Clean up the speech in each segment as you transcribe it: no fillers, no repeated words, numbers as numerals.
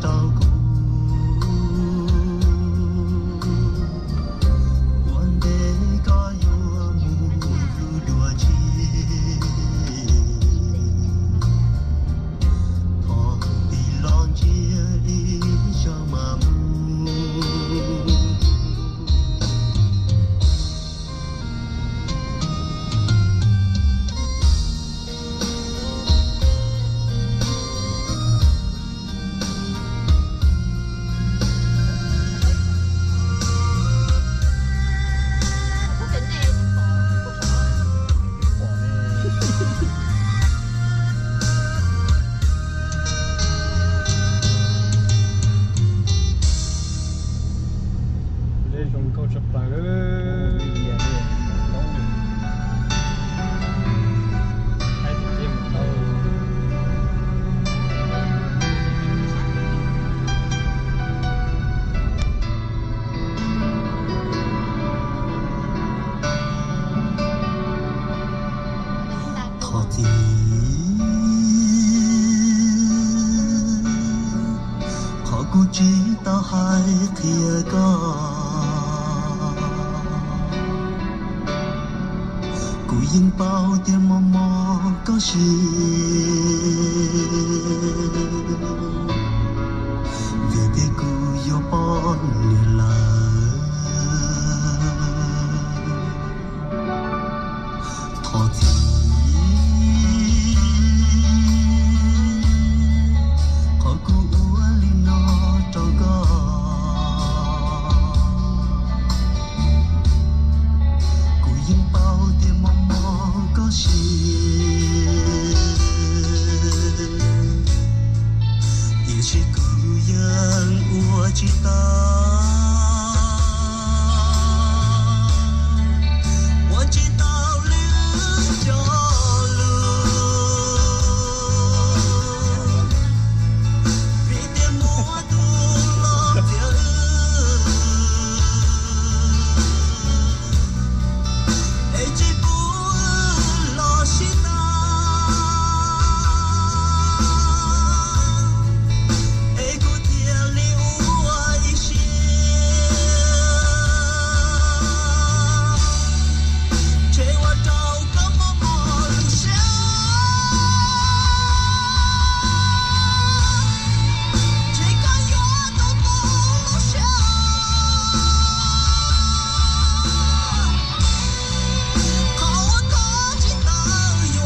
照顾。one day có yêu mù đùa chi thọ đi lon chia ý cho mà mu dùng câu chụp lại hai thì thêm một đâu thọ thì khó cố chỉ tao hai thìa có cú yên bao tiền mò mò có gì vì thế cú yêu bọn nề là thọ thì khó cú ua li nó trâu có cú yên bao tiền mò mò có gì也是孤人我知道我知道了就路比点莫多了点哎只不老是那哎古天里我一些这我找个默默留下这个月都不留下好我可知道月光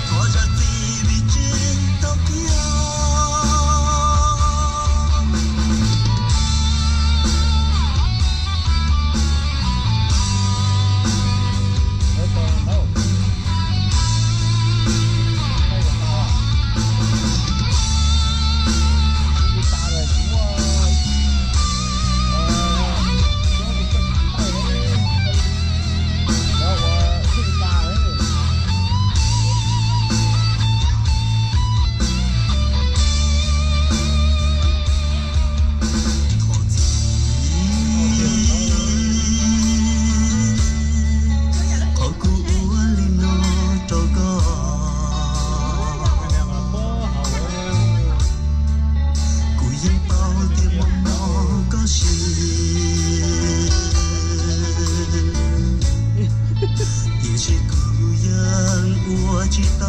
拖着地位直到天Đấy còn đâu đây của tao à đi ta rồi chúng nó bị chân tay đấy đó là đi ta đấy khó cú ua li nó trâu có cái này mà bố hậu cú yên bao tiền mò mò có gì也是孤人我知道